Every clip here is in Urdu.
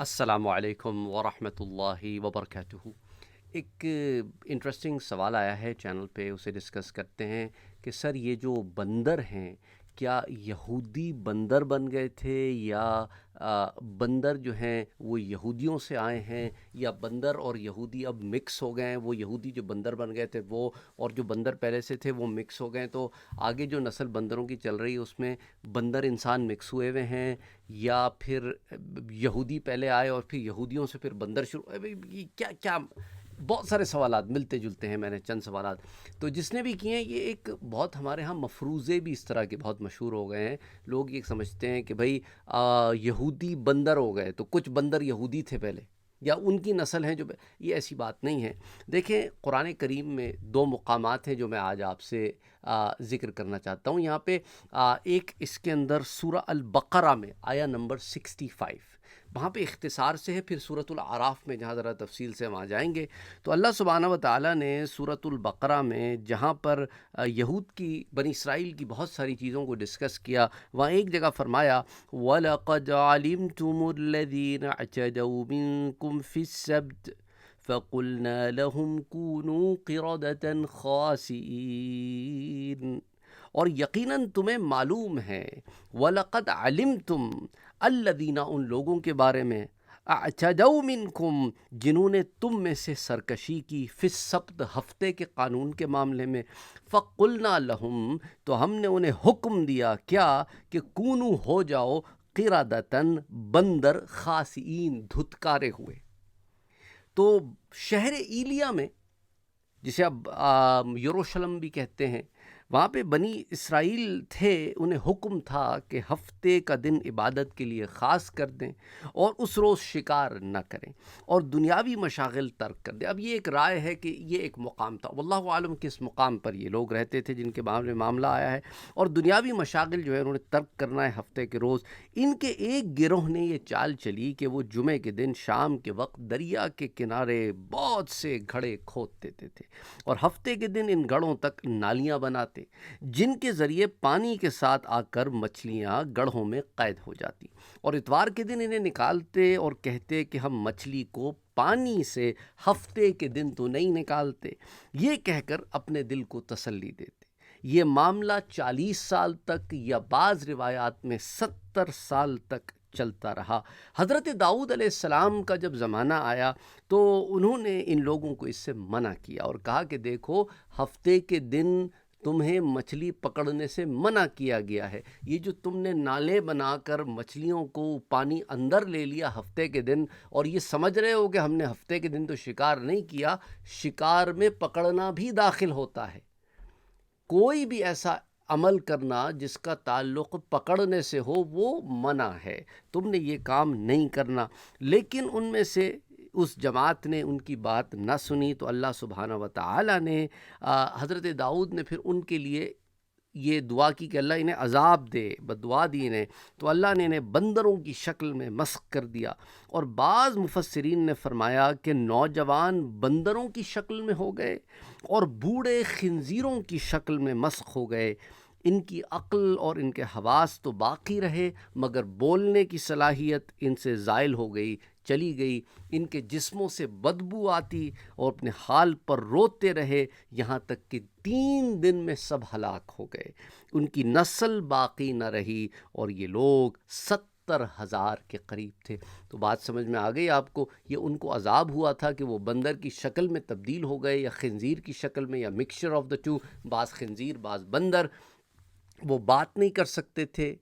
السلام علیکم ورحمۃ اللہ وبرکاتہ۔ ایک انٹرسٹنگ سوال آیا ہے چینل پہ، اسے ڈسکس کرتے ہیں کہ سر یہ جو بندر ہیں کیا یہودی بندر بن گئے تھے یا بندر جو ہیں وہ یہودیوں سے آئے ہیں، یا بندر اور یہودی اب مکس ہو گئے ہیں، وہ یہودی جو بندر بن گئے تھے وہ اور جو بندر پہلے سے تھے وہ مکس ہو گئے، تو آگے جو نسل بندروں کی چل رہی ہے اس میں بندر انسان مکس ہوئے ہوئے ہیں، یا پھر یہودی پہلے آئے اور پھر یہودیوں سے پھر بندر شروع؟ یہ کیا کیا بہت سارے سوالات ملتے جلتے ہیں، میں نے چند سوالات تو جس نے بھی کیے ہیں، یہ ایک بہت ہمارے ہاں مفروضے بھی اس طرح کے بہت مشہور ہو گئے ہیں۔ لوگ یہ سمجھتے ہیں کہ بھائی یہودی بندر ہو گئے تو کچھ بندر یہودی تھے پہلے یا ان کی نسل ہیں جو یہ ایسی بات نہیں ہے۔ دیکھیں قرآن کریم میں دو مقامات ہیں جو میں آج آپ سے ذکر کرنا چاہتا ہوں یہاں پہ۔ ایک اس کے اندر سورہ البقرہ میں آیا نمبر 65، وہاں پہ اختصار سے ہے، پھر سورۃ الاعراف میں جہاں ذرا تفصیل سے وہاں جائیں گے تو اللہ سبحانہ و تعالیٰ نے سورۃ البقرہ میں جہاں پر یہود کی بنی اسرائیل کی بہت ساری چیزوں کو ڈسکس کیا، وہاں ایک جگہ فرمایا وَلَقَدْ عَلِمْتُمُ الَّذِينَ اعْتَدَوْا مِنْكُمْ فِي السَّبْتِ فَقُلْنَا لَهُمْ كُونُوا قِرَدَةً خَاسِئِينَ، اور یقیناً تمہیں معلوم ہے، وَلَقَدْ عَلِمْتُمْ الَّذِينَ ان لوگوں کے بارے میں، اعْتَدَوْا مِنْكُمْ جنہوں نے تم میں سے سرکشی کی، فی السبت ہفتے کے قانون کے معاملے میں، فَقُلْنَا لَهُمْ تو ہم نے انہیں حکم دیا کیا کہ کونو ہو جاؤ قِرَدَةً بندر خاسئین دھتکارے ہوئے۔ تو شہر ایلیا میں جسے اب یروشلم بھی کہتے ہیں، وہاں پہ بنی اسرائیل تھے، انہیں حکم تھا کہ ہفتے کا دن عبادت کے لیے خاص کر دیں اور اس روز شکار نہ کریں اور دنیاوی مشاغل ترک کر دیں۔ اب یہ ایک رائے ہے کہ یہ ایک مقام تھا، واللہ عالم کس مقام پر یہ لوگ رہتے تھے جن کے بارے میں معاملہ آیا ہے، اور دنیاوی مشاغل جو ہے انہوں نے ترک کرنا ہے ہفتے کے روز۔ ان کے ایک گروہ نے یہ چال چلی کہ وہ جمعے کے دن شام کے وقت دریا کے کنارے بہت سے گھڑے کھود دیتے تھے اور ہفتے کے دن ان گڑھوں تک نالیاں بناتے جن کے ذریعے پانی کے ساتھ آ کر مچھلیاں گڑھوں میں قید ہو جاتی، اور اتوار کے دن انہیں نکالتے اور کہتے کہ ہم مچھلی کو پانی سے ہفتے کے دن تو نہیں نکالتے، یہ کہہ کر اپنے دل کو تسلی دیتے۔ یہ معاملہ 40 سال تک یا بعض روایات میں 70 سال تک چلتا رہا۔ حضرت داؤد علیہ السلام کا جب زمانہ آیا تو انہوں نے ان لوگوں کو اس سے منع کیا اور کہا کہ دیکھو ہفتے کے دن تمہیں مچھلی پکڑنے سے منع کیا گیا ہے، یہ جو تم نے نالے بنا کر مچھلیوں کو پانی اندر لے لیا ہفتے کے دن، اور یہ سمجھ رہے ہو کہ ہم نے ہفتے کے دن تو شکار نہیں کیا، شکار میں پکڑنا بھی داخل ہوتا ہے۔ کوئی بھی ایسا عمل کرنا جس کا تعلق پکڑنے سے ہو وہ منع ہے، تم نے یہ کام نہیں کرنا۔ لیکن ان میں سے اس جماعت نے ان کی بات نہ سنی تو اللہ سبحانہ و تعالیٰ نے حضرت داؤد نے پھر ان کے لیے یہ دعا کی کہ اللہ انہیں عذاب دے، بددعا دی انہیں، تو اللہ نے انہیں بندروں کی شکل میں مسخ کر دیا، اور بعض مفسرین نے فرمایا کہ نوجوان بندروں کی شکل میں ہو گئے اور بوڑھے خنزیروں کی شکل میں مسخ ہو گئے۔ ان کی عقل اور ان کے حواس تو باقی رہے مگر بولنے کی صلاحیت ان سے زائل ہو گئی، چلی گئی، ان کے جسموں سے بدبو آتی اور اپنے حال پر روتے رہے یہاں تک کہ 3 دن میں سب ہلاک ہو گئے، ان کی نسل باقی نہ رہی، اور یہ لوگ 70,000 کے قریب تھے۔ تو بات سمجھ میں آ گئی آپ کو، یہ ان کو عذاب ہوا تھا کہ وہ بندر کی شکل میں تبدیل ہو گئے یا خنزیر کی شکل میں یا مکسچر آف دا ٹو، بعض خنزیر بعض بندر۔ وہ بات نہیں کر سکتے تھے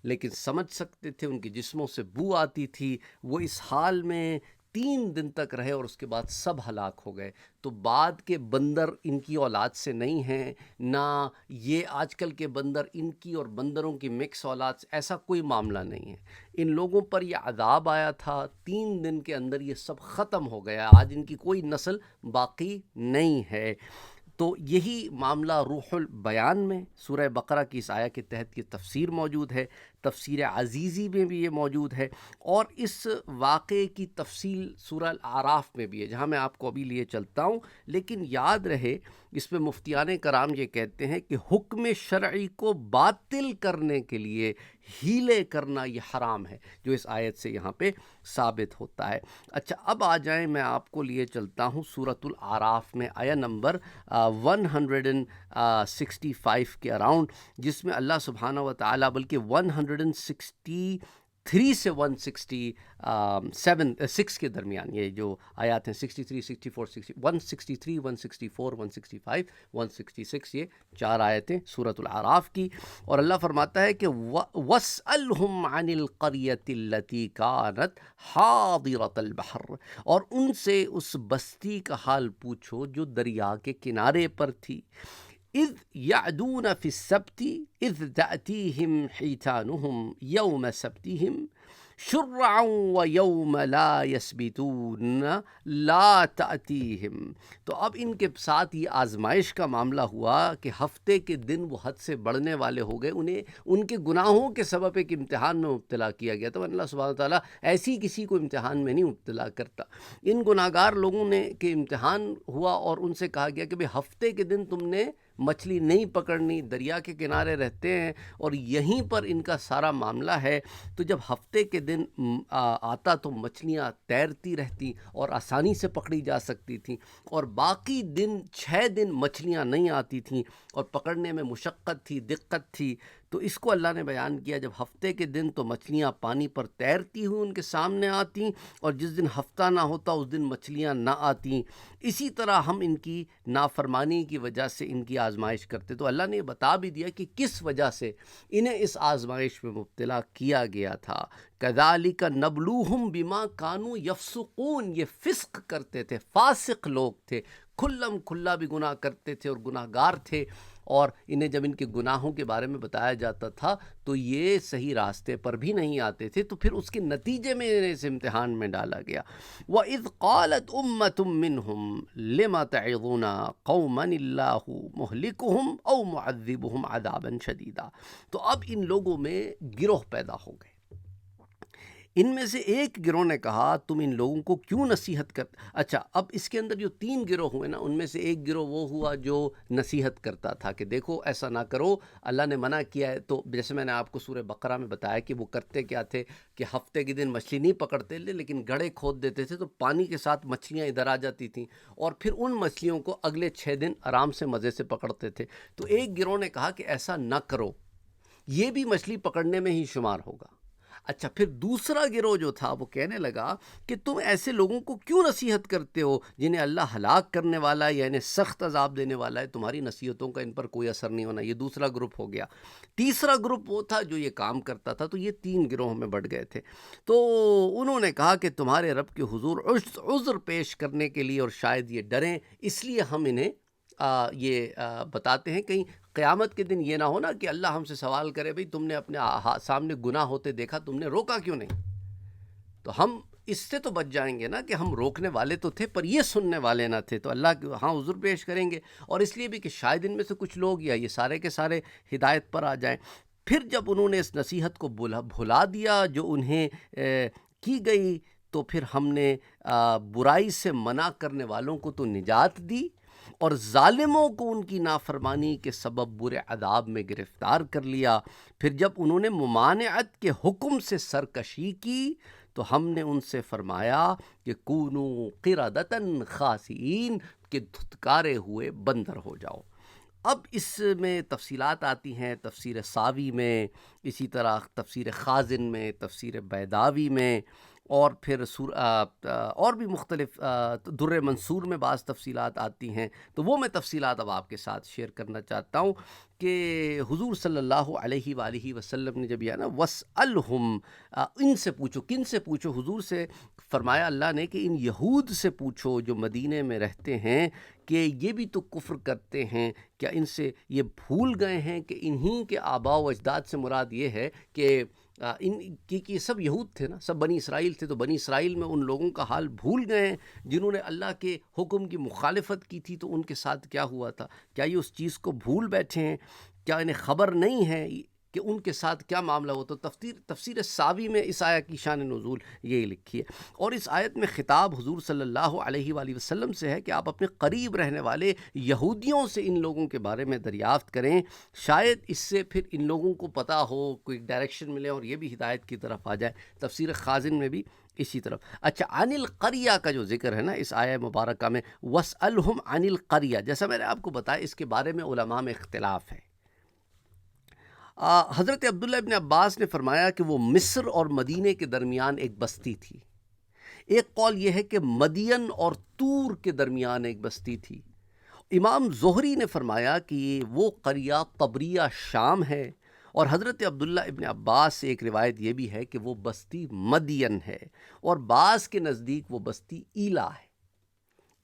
لیکن سمجھ سکتے تھے، ان کے جسموں سے بو آتی تھی، وہ اس حال میں 3 دن تک رہے اور اس کے بعد سب ہلاک ہو گئے۔ تو بعد کے بندر ان کی اولاد سے نہیں ہیں، نہ یہ آج کل کے بندر ان کی اور بندروں کی مکس اولاد سے، ایسا کوئی معاملہ نہیں ہے۔ ان لوگوں پر یہ عذاب آیا تھا، 3 دن کے اندر یہ سب ختم ہو گیا، آج ان کی کوئی نسل باقی نہیں ہے۔ تو یہی معاملہ روح البیان میں سورہ بقرہ کی اس آیہ کے تحت یہ تفسیر موجود ہے۔ تفسیر عزیزی میں بھی یہ موجود ہے، اور اس واقعے کی تفصیل سورہ الاعراف میں بھی ہے، جہاں میں آپ کو ابھی لیے چلتا ہوں۔ لیکن یاد رہے، اس پہ مفتیان کرام یہ کہتے ہیں کہ حکم شرعی کو باطل کرنے کے لیے ہیلے کرنا یہ حرام ہے، جو اس آیت سے یہاں پہ ثابت ہوتا ہے۔ اچھا، اب آ جائیں، میں آپ کو لیے چلتا ہوں سورۃ الاعراف میں آیا نمبر 165 کے اراؤنڈ، جس میں اللہ سبحانہ و تعالیٰ، بلکہ 163 سے 167 کے درمیان یہ جو آیات ہیں، 63 64 163 164 165 166، یہ 4 آیتیں سورۃ الاعراف کی، اور اللہ فرماتا ہے کہ وَاسْأَلْهُمْ عَنِ الْقَرْيَةِ الَّتِي كَانَتْ حَاضِرَةَ الْبَحْرِ، اور ان سے اس بستی کا حال پوچھو جو دریا کے کنارے پر تھی۔ اذ یعدون فی السبت اذ تأتیہم حیتانہم یوم سبتہم شرعا ویوم لا یسبتون لا تأتیہم۔ تو اب ان کے ساتھ یہ آزمائش کا معاملہ ہوا کہ ہفتے کے دن وہ حد سے بڑھنے والے ہو گئے، انہیں ان کے گناہوں کے سبب ایک امتحان میں مبتلا کیا گیا۔ تو اللہ سبحانہ وتعالیٰ ایسی کسی کو امتحان میں نہیں مبتلا کرتا۔ ان گناہگار لوگوں نے کہ امتحان ہوا، اور ان سے کہا گیا کہ بھئی ہفتے کے دن تم نے مچھلی نہیں پکڑنی، دریا کے کنارے رہتے ہیں اور یہیں پر ان کا سارا معاملہ ہے۔ تو جب ہفتے کے دن آتا تو مچھلیاں تیرتی رہتی اور آسانی سے پکڑی جا سکتی تھیں، اور باقی دن 6 دن مچھلیاں نہیں آتی تھیں اور پکڑنے میں مشقت تھی، دقت تھی۔ تو اس کو اللہ نے بیان کیا، جب ہفتے کے دن تو مچھلیاں پانی پر تیرتی ہوئی ان کے سامنے آتیں، اور جس دن ہفتہ نہ ہوتا اس دن مچھلیاں نہ آتیں۔ اسی طرح ہم ان کی نافرمانی کی وجہ سے ان کی آزمائش کرتے۔ تو اللہ نے یہ بتا بھی دیا کہ کس وجہ سے انہیں اس آزمائش میں مبتلا کیا گیا تھا۔ کذالک نبلوہم بما کانوا یفسقون، یہ فسق کرتے تھے، فاسق لوگ تھے، کھلم کھلا بھی گناہ کرتے تھے اور گناہ گار تھے، اور انہیں جب ان کے گناہوں کے بارے میں بتایا جاتا تھا تو یہ صحیح راستے پر بھی نہیں آتے تھے، تو پھر اس کے نتیجے میں انہیں اس امتحان میں ڈالا گیا۔ وَإِذْ قَالَتْ أُمَّةٌ مِّنْهُمْ لِمَ تَعِظُونَ قَوْمًا اللَّهُ مُهْلِكُهُمْ أَوْ مُعَذِّبُهُمْ عَذَابًا شَدِيدًا۔ تو اب ان لوگوں میں گروہ پیدا ہو گئے۔ ان میں سے ایک گروہ نے کہا تم ان لوگوں کو کیوں نصیحت کرتے؟ اچھا، اب اس کے اندر جو 3 گروہ ہوئے نا، ان میں سے ایک گروہ وہ ہوا جو نصیحت کرتا تھا کہ دیکھو ایسا نہ کرو، اللہ نے منع کیا ہے۔ تو جیسے میں نے آپ کو سورہ بقرہ میں بتایا کہ وہ کرتے کیا تھے کہ ہفتے کے دن مچھلی نہیں پکڑتے تھے، لیکن گڑھے کھود دیتے تھے تو پانی کے ساتھ مچھلیاں ادھر آ جاتی تھیں، اور پھر ان مچھلیوں کو اگلے 6 دن آرام سے مزے سے پکڑتے تھے۔ تو ایک گروہ نے کہا کہ ایسا نہ کرو، یہ بھی مچھلی پکڑنے میں ہی شمار ہوگا۔ اچھا، پھر دوسرا گروہ جو تھا وہ کہنے لگا کہ تم ایسے لوگوں کو کیوں نصیحت کرتے ہو جنہیں اللہ ہلاک کرنے والا ہے یا انہیں سخت عذاب دینے والا ہے، تمہاری نصیحتوں کا ان پر کوئی اثر نہیں ہونا۔ یہ دوسرا گروپ ہو گیا۔ تیسرا گروپ وہ تھا جو یہ کام کرتا تھا۔ تو یہ 3 گروہوں میں بٹ گئے تھے۔ تو انہوں نے کہا کہ تمہارے رب کے حضور عذر پیش کرنے کے لیے، اور شاید یہ ڈریں، اس لیے ہم انہیں یہ بتاتے ہیں، کہیں قیامت کے دن یہ نہ ہو نا کہ اللہ ہم سے سوال کرے بھئی تم نے اپنے سامنے گناہ ہوتے دیکھا، تم نے روکا کیوں نہیں؟ تو ہم اس سے تو بچ جائیں گے نا کہ ہم روکنے والے تو تھے پر یہ سننے والے نہ تھے، تو اللہ ہاں عذر پیش کریں گے، اور اس لیے بھی کہ شاید ان میں سے کچھ لوگ یا یہ سارے کے سارے ہدایت پر آ جائیں۔ پھر جب انہوں نے اس نصیحت کو بھلا دیا جو انہیں کی گئی، تو پھر ہم نے برائی سے منع کرنے والوں کو تو نجات دی، اور ظالموں کو ان کی نافرمانی کے سبب برے عذاب میں گرفتار کر لیا۔ پھر جب انہوں نے ممانعت کے حکم سے سرکشی کی تو ہم نے ان سے فرمایا کہ کونو قردۃ خاسئین، کہ دھتکارے ہوئے بندر ہو جاؤ۔ اب اس میں تفصیلات آتی ہیں تفسیر ساوی میں، اسی طرح تفسیر خازن میں، تفسیر بیداوی میں، اور پھر اور بھی مختلف در منصور میں بعض تفصیلات آتی ہیں۔ تو وہ میں تفصیلات اب آپ کے ساتھ شیئر کرنا چاہتا ہوں کہ حضور صلی اللہ علیہ وآلہ وسلم نے جب یہ نا وَاسْأَلْهُمْ، ان سے پوچھو، کن سے پوچھو؟ حضور سے فرمایا اللہ نے کہ ان یہود سے پوچھو جو مدینے میں رہتے ہیں، کہ یہ بھی تو کفر کرتے ہیں، کیا ان سے یہ بھول گئے ہیں کہ انہی کے آباء و اجداد سے مراد یہ ہے کہ ان کی سب یہود تھے نا، سب بنی اسرائیل تھے، تو بنی اسرائیل میں ان لوگوں کا حال بھول گئے ہیں جنہوں نے اللہ کے حکم کی مخالفت کی تھی، تو ان کے ساتھ کیا ہوا تھا؟ کیا یہ اس چیز کو بھول بیٹھے ہیں؟ کیا انہیں خبر نہیں ہے کہ ان کے ساتھ کیا معاملہ ہو. تو تفسیر ساوی میں اس آیت کی شان نزول یہی لکھی ہے. اور اس آیت میں خطاب حضور صلی اللہ علیہ وآلہ وسلم سے ہے کہ آپ اپنے قریب رہنے والے یہودیوں سے ان لوگوں کے بارے میں دریافت کریں، شاید اس سے پھر ان لوگوں کو پتہ ہو، کوئی ڈائریکشن ملے اور یہ بھی ہدایت کی طرف آ جائے. تفسیر خازن میں بھی اسی طرف. اچھا، عن القریہ کا جو ذکر ہے نا اس آیہ مبارکہ میں، وَاسْأَلْهُمْ عَنِ الْقَرْيَةِ، جیسا میں نے آپ کو بتایا اس کے بارے میں علماء میں اختلاف ہے. حضرت عبداللہ ابن عباس نے فرمایا کہ وہ مصر اور مدینے کے درمیان ایک بستی تھی. ایک قول یہ ہے کہ مدین اور طور کے درمیان ایک بستی تھی. امام زہری نے فرمایا کہ وہ قریہ طبریہ شام ہے، اور حضرت عبداللہ ابن عباس سے ایک روایت یہ بھی ہے کہ وہ بستی مدین ہے، اور بعض کے نزدیک وہ بستی ایلا ہے،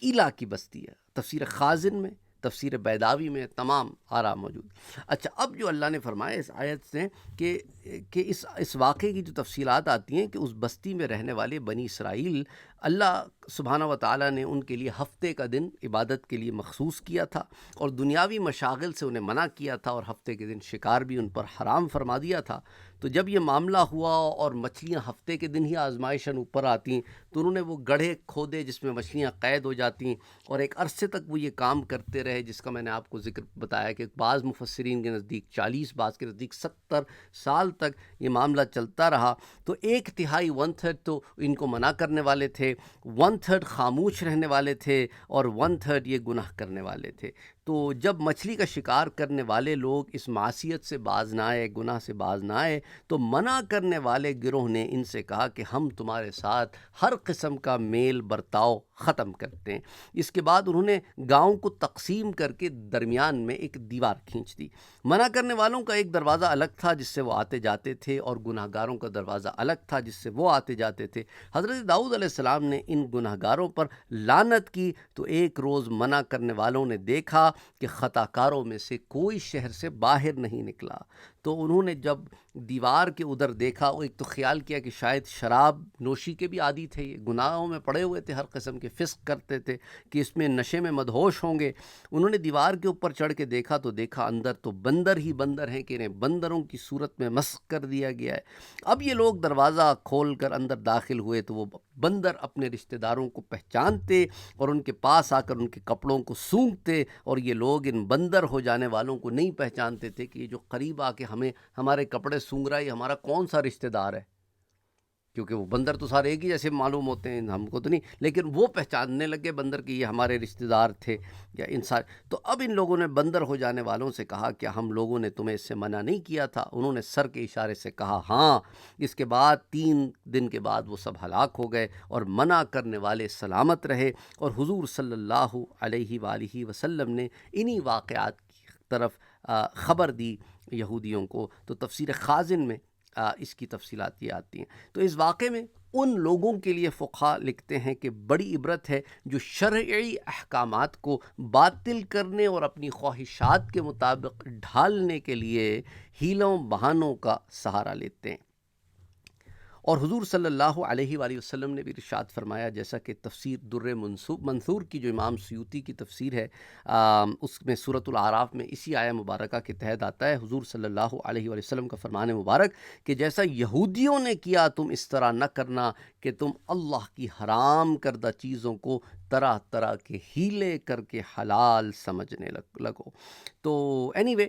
ایلا کی بستی ہے. تفسیر خازن میں، تفسیر بیداوی میں تمام آراء موجود. اچھا، اب جو اللہ نے فرمایا اس آیت سے کہ اس واقعے کی جو تفصیلات آتی ہیں کہ اس بستی میں رہنے والے بنی اسرائیل، اللہ سبحانہ و تعالیٰ نے ان کے لیے ہفتے کا دن عبادت کے لیے مخصوص کیا تھا، اور دنیاوی مشاغل سے انہیں منع کیا تھا، اور ہفتے کے دن شکار بھی ان پر حرام فرما دیا تھا. تو جب یہ معاملہ ہوا اور مچھلیاں ہفتے کے دن ہی آزمائشاً اوپر آتیں، تو انہوں نے وہ گڑھے کھودے جس میں مچھلیاں قید ہو جاتیں، اور ایک عرصے تک وہ یہ کام کرتے رہے، جس کا میں نے آپ کو ذکر بتایا کہ بعض مفسرین کے نزدیک 40، بعض کے نزدیک 70 سال تک یہ معاملہ چلتا رہا. تو 1/3 1/3 تو ان کو منع کرنے والے تھے، 1/3 خاموش رہنے والے تھے، اور 1/3 یہ گناہ کرنے والے تھے. تو جب مچھلی کا شکار کرنے والے لوگ اس معصیت سے باز نہ آئے، گناہ سے باز نہ آئے، تو منع کرنے والے گروہ نے ان سے کہا کہ ہم تمہارے ساتھ ہر قسم کا میل برتاؤ ختم کرتے ہیں. اس کے بعد انہوں نے گاؤں کو تقسیم کر کے درمیان میں ایک دیوار کھینچ دی. منع کرنے والوں کا ایک دروازہ الگ تھا جس سے وہ آتے جاتے تھے، اور گناہ گاروں کا دروازہ الگ تھا جس سے وہ آتے جاتے تھے. حضرت داؤد علیہ السلام نے ان گناہ گاروں پر لعنت کی. تو ایک روز منع کرنے والوں نے دیکھا کہ خطا کاروں میں سے کوئی شہر سے باہر نہیں نکلا. تو انہوں نے جب دیوار کے ادھر دیکھا، وہ ایک تو خیال کیا کہ شاید شراب نوشی کے بھی عادی تھے، یہ گناہوں میں پڑے ہوئے تھے، ہر قسم کے فسق کرتے تھے، کہ اس میں نشے میں مدہوش ہوں گے. انہوں نے دیوار کے اوپر چڑھ کے دیکھا تو دیکھا اندر تو بندر ہی بندر ہیں، کہ انہیں بندروں کی صورت میں مسخ کر دیا گیا ہے. اب یہ لوگ دروازہ کھول کر اندر داخل ہوئے تو وہ بندر اپنے رشتہ داروں کو پہچانتے اور ان کے پاس آ کر ان کے کپڑوں کو سونگھتے، اور یہ لوگ ان بندر ہو جانے والوں کو نہیں پہچانتے تھے کہ یہ جو قریب آ کے ہمارے کپڑے سونگھ رہا ہے، یہ ہمارا کون سا رشتہ دار ہے، کیونکہ وہ بندر تو سارے ایک ہی جیسے معلوم ہوتے ہیں، ہم کو تو نہیں، لیکن وہ پہچاننے لگے بندر کہ یہ ہمارے رشتہ دار تھے یا انسان. تو اب ان لوگوں نے بندر ہو جانے والوں سے کہا کہ ہم لوگوں نے تمہیں اس سے منع نہیں کیا تھا؟ انہوں نے سر کے اشارے سے کہا ہاں. اس کے بعد 3 دن کے بعد وہ سب ہلاک ہو گئے، اور منع کرنے والے سلامت رہے. اور حضور صلی اللہ علیہ وآلہ وسلم نے انہی واقعات کی طرف خبر دی یہودیوں کو. تو تفسیر خازن میں اس کی تفصیلات یہ آتی ہیں. تو اس واقعے میں ان لوگوں کے لیے فقہا لکھتے ہیں کہ بڑی عبرت ہے جو شرعی احکامات کو باطل کرنے اور اپنی خواہشات کے مطابق ڈھالنے کے لیے ہیلوں بہانوں کا سہارا لیتے ہیں. اور حضور صلی اللہ علیہ وآلہ وسلم نے بھی ارشاد فرمایا، جیسا کہ تفسیر در منثور کی جو امام سیوطی کی تفسیر ہے، اس میں سورۃ الاعراف میں اسی آیہ مبارکہ کے تحت آتا ہے، حضور صلی اللہ علیہ وآلہ وسلم کا فرمان مبارک کہ جیسا یہودیوں نے کیا تم اس طرح نہ کرنا کہ تم اللہ کی حرام کردہ چیزوں کو طرح طرح کے ہیلے کر کے حلال سمجھنے لگو. تو اینی وے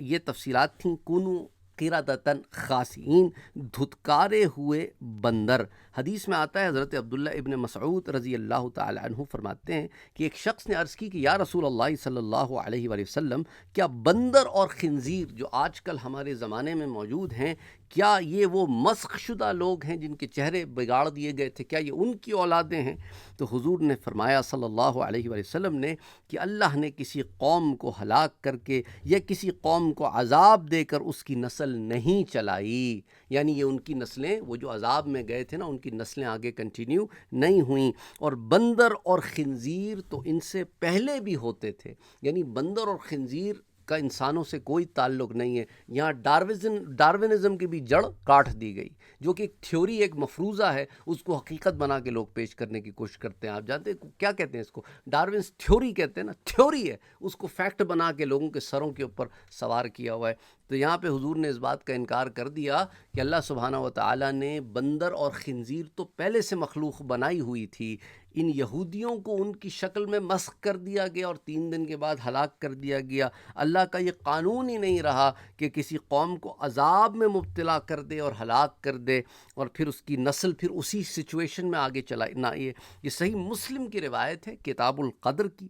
یہ تفصیلات تھیں. کونو قردۃ خاسئین، دھتکارے ہوئے بندر. حدیث میں آتا ہے، حضرت عبداللہ ابن مسعود رضی اللہ تعالی عنہ فرماتے ہیں کہ ایک شخص نے عرض کی کہ یا رسول اللہ صلی اللہ علیہ وآلہ وسلم، کیا بندر اور خنزیر جو آج کل ہمارے زمانے میں موجود ہیں، کیا یہ وہ مسخ شدہ لوگ ہیں جن کے چہرے بگاڑ دیے گئے تھے، کیا یہ ان کی اولادیں ہیں؟ تو حضور نے فرمایا صلی اللہ علیہ وآلہ وسلم نے کہ اللہ نے کسی قوم کو ہلاک کر کے یا کسی قوم کو عذاب دے کر اس کی نسل نہیں چلائی. یعنی یہ ان کی نسلیں، وہ جو عذاب میں گئے تھے نا، ان کی نسلیں آگے کنٹینیو نہیں ہوئیں. اور بندر اور خنزیر تو ان سے پہلے بھی ہوتے تھے، یعنی بندر اور خنزیر کا انسانوں سے کوئی تعلق نہیں ہے. یہاں ڈارونزم کی بھی جڑ کاٹ دی گئی، جو کہ ایک تھیوری، ایک مفروضہ ہے، اس کو حقیقت بنا کے لوگ پیش کرنے کی کوشش کرتے ہیں. آپ جانتے ہیں کیا کہتے ہیں اس کو؟ ڈارونس تھیوری کہتے ہیں نا، تھیوری ہے، اس کو فیکٹ بنا کے لوگوں کے سروں کے اوپر سوار کیا ہوا ہے. تو یہاں پہ حضور نے اس بات کا انکار کر دیا کہ اللہ سبحانہ و تعالیٰ نے بندر اور خنزیر تو پہلے سے مخلوق بنائی ہوئی تھی، ان یہودیوں کو ان کی شکل میں مسخ کر دیا گیا اور 3 دن کے بعد ہلاک کر دیا گیا۔ اللہ کا یہ قانون ہی نہیں رہا کہ کسی قوم کو عذاب میں مبتلا کر دے اور ہلاک کر دے اور پھر اس کی نسل پھر اسی سچویشن میں آگے چلائے نہ۔ یہ صحیح مسلم کی روایت ہے کتاب القدر کی،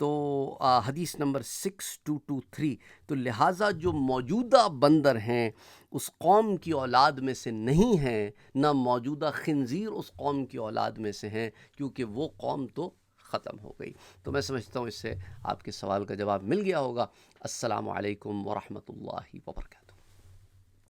تو حدیث نمبر 6223۔ تو لہٰذا جو موجودہ بندر ہیں اس قوم کی اولاد میں سے نہیں ہیں، نہ موجودہ خنزیر اس قوم کی اولاد میں سے ہیں، کیونکہ وہ قوم تو ختم ہو گئی۔ تو میں سمجھتا ہوں اس سے آپ کے سوال کا جواب مل گیا ہوگا۔ السلام علیکم ورحمۃ اللہ وبرکاتہ۔